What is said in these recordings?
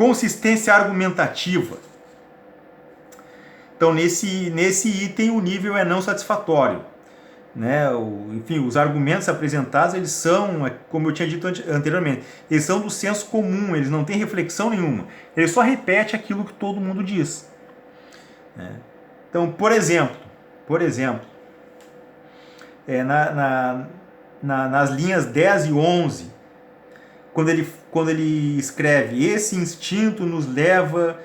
Consistência argumentativa. Então, nesse item, o nível é não satisfatório. Né? Enfim, os argumentos apresentados, eles são, como eu tinha dito anteriormente, eles são do senso comum, eles não têm reflexão nenhuma. Ele só repete aquilo que todo mundo diz. Né? Então, por exemplo, nas linhas 10 e 11, quando ele escreve: esse instinto nos leva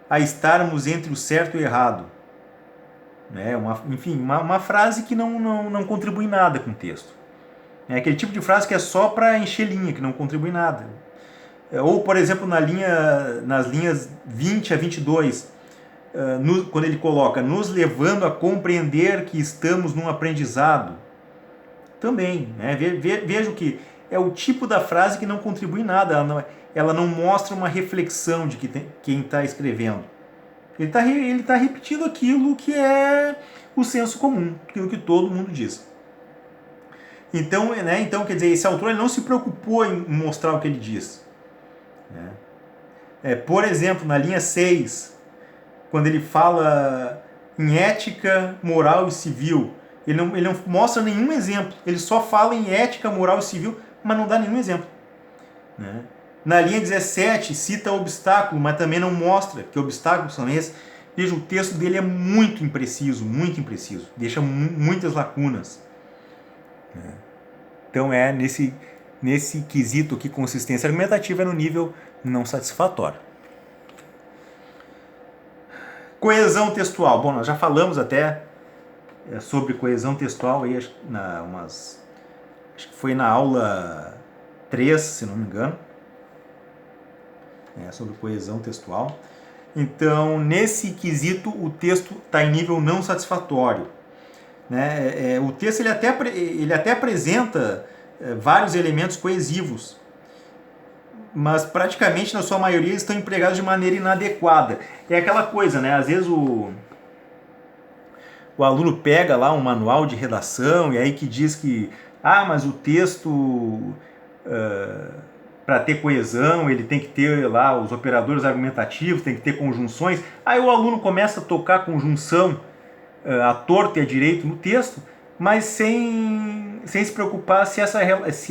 a estarmos entre o certo e o errado. Né? Uma frase que não contribui nada com o texto. É aquele tipo de frase que é só para encher linha, que não contribui nada. Ou, por exemplo, nas linhas 20 a 22, quando ele coloca: nos levando a compreender que estamos num aprendizado. Também, né? Vejo que é o tipo da frase que não contribui nada, ela não mostra uma reflexão de quem está escrevendo. Ele tá repetindo aquilo que é o senso comum, aquilo que todo mundo diz. Então, quer dizer, esse autor ele não se preocupou em mostrar o que ele diz. Né? Por exemplo, na linha 6, quando ele fala em ética, moral e civil, ele não mostra nenhum exemplo, ele só fala em ética, moral e civil, mas não dá nenhum exemplo. Né? Na linha 17, cita obstáculo, mas também não mostra que obstáculos são esses. Veja, o texto dele é muito impreciso, deixa muitas lacunas. Então nesse quesito aqui, consistência argumentativa é no nível não satisfatório. Coesão textual. Bom, nós já falamos até sobre coesão textual, aí, acho que foi na aula 3, se não me engano. Sobre coesão textual. Então, nesse quesito, o texto está em nível não satisfatório. Né? O texto ele até apresenta vários elementos coesivos, mas praticamente na sua maioria estão empregados de maneira inadequada. É aquela coisa, né? Às vezes o aluno pega lá um manual de redação e aí que diz que mas o texto para ter coesão, ele tem que ter lá os operadores argumentativos, tem que ter conjunções. Aí o aluno começa a tocar conjunção à torta e à direito no texto, mas sem se preocupar se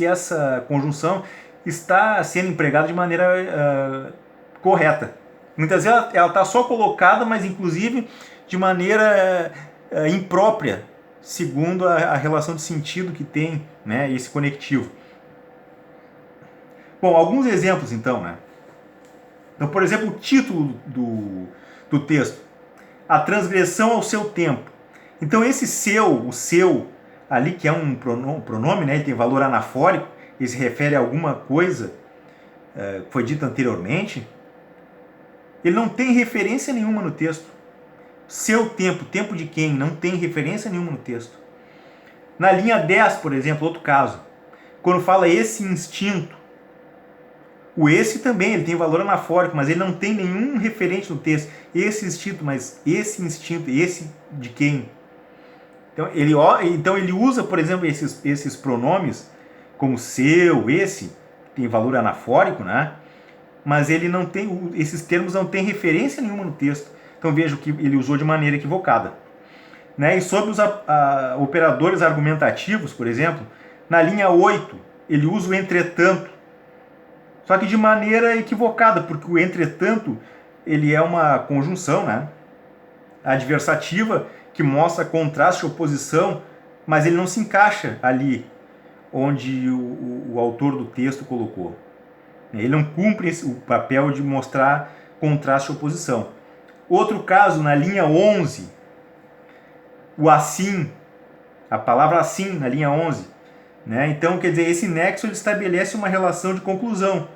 essa conjunção está sendo empregada de maneira correta. Muitas vezes ela está só colocada, mas inclusive de maneira imprópria, segundo a relação de sentido que tem, né, esse conectivo. Bom, alguns exemplos então, né? Então, por exemplo, o título do texto: a transgressão ao seu tempo. Então esse o seu, ali que é um pronome, né? Ele tem valor anafórico, ele se refere a alguma coisa que foi dita anteriormente. Ele não tem referência nenhuma no texto. Seu tempo, tempo de quem? Não tem referência nenhuma no texto. Na linha 10, por exemplo, outro caso, quando fala esse instinto, o esse também, ele tem valor anafórico, mas ele não tem nenhum referente no texto. Esse instinto, mas esse instinto, esse de quem? Então ele usa, por exemplo, esses pronomes como seu, esse, tem valor anafórico, né? Mas ele não tem, esses termos não têm referência nenhuma no texto. Então veja que ele usou de maneira equivocada. Né? E sobre os operadores argumentativos, por exemplo, na linha 8, ele usa o entretanto, só que de maneira equivocada, porque o entretanto ele é uma conjunção, né, adversativa, que mostra contraste e oposição, mas ele não se encaixa ali onde o autor do texto colocou. Ele não cumpre o papel de mostrar contraste e oposição. Outro caso, na linha 11, o assim, a palavra assim na linha 11. Né? Então, quer dizer, esse nexo ele estabelece uma relação de conclusão.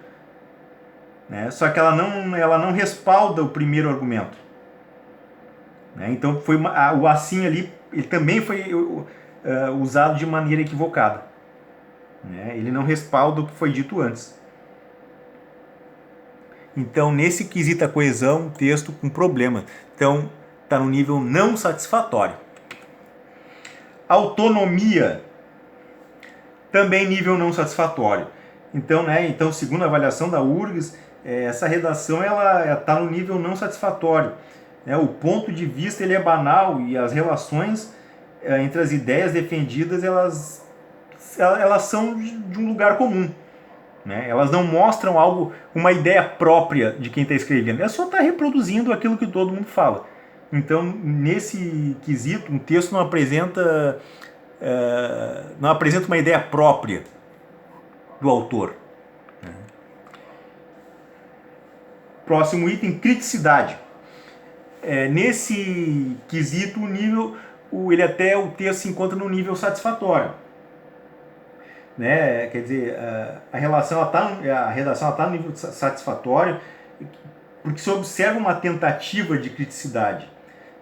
Né? Só que ela não respalda o primeiro argumento. Né? Então, o assim ali, ele também foi usado de maneira equivocada. Né? Ele não respalda o que foi dito antes. Então, nesse quesito a coesão, um texto com problema. Então, está no nível não satisfatório. Autonomia, também nível não satisfatório. Então, né, então, segundo a avaliação da URGS, essa redação ela está no nível não satisfatório. O ponto de vista ele é banal e as relações entre as ideias defendidas elas são de um lugar comum. Né? Elas não mostram algo, uma ideia própria de quem está escrevendo. É só estar reproduzindo aquilo que todo mundo fala. Então, nesse quesito, um texto não apresenta uma ideia própria do autor. Próximo item, criticidade. Nesse quesito, o texto se encontra no nível satisfatório. Né? Quer dizer, a redação está no nível satisfatório porque se observa uma tentativa de criticidade.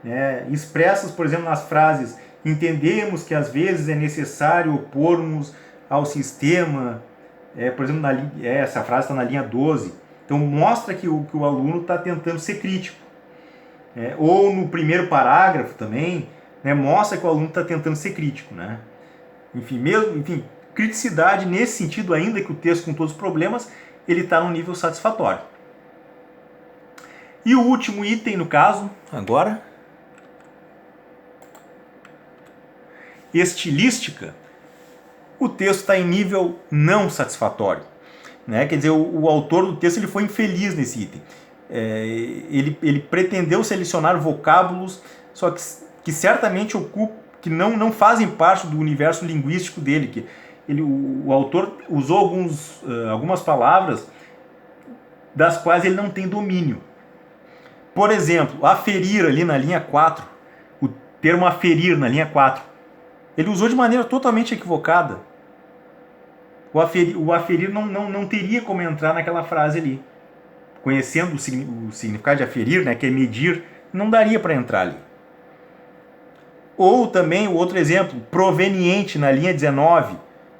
Né? Expressas, por exemplo, nas frases: entendemos que às vezes é necessário opormos ao sistema. Por exemplo, essa frase está na linha 12. Então mostra que o aluno está tentando ser crítico. Ou no primeiro parágrafo também, né, mostra que o aluno está tentando ser crítico. Né? Enfim, criticidade nesse sentido, ainda que o texto com todos os problemas, ele está no nível satisfatório. E o último item, no caso, agora, estilística, o texto está em nível não satisfatório. Né? Quer dizer, o autor do texto ele foi infeliz nesse item. Ele pretendeu selecionar vocábulos, só que certamente que não fazem parte do universo linguístico dele. O autor usou algumas palavras das quais ele não tem domínio. Por exemplo, aferir ali na linha 4, o termo aferir na linha 4, ele usou de maneira totalmente equivocada. O aferir não teria como entrar naquela frase ali. Conhecendo o significado de aferir, né, que é medir, não daria para entrar ali. Ou também o outro exemplo, proveniente na linha 19,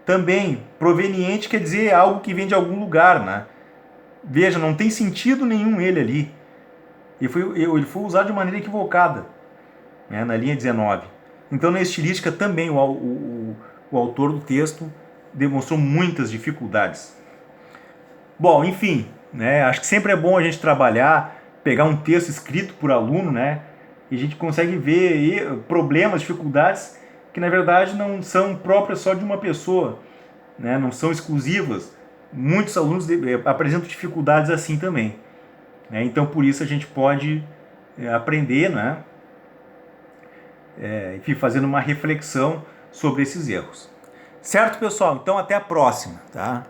também proveniente quer dizer algo que vem de algum lugar. Né? Veja, não tem sentido nenhum ele ali. Ele foi usado de maneira equivocada, né, na linha 19. Então, na estilística também o autor do texto demonstrou muitas dificuldades. Bom, enfim, né, acho que sempre é bom a gente trabalhar, pegar um texto escrito por aluno, né, e a gente consegue ver problemas, dificuldades que na verdade não são próprias só de uma pessoa, né, não são exclusivas. Muitos alunos apresentam dificuldades assim também. Então, por isso a gente pode aprender, né? Enfim, fazendo uma reflexão sobre esses erros. Certo, pessoal? Então, até a próxima, tá?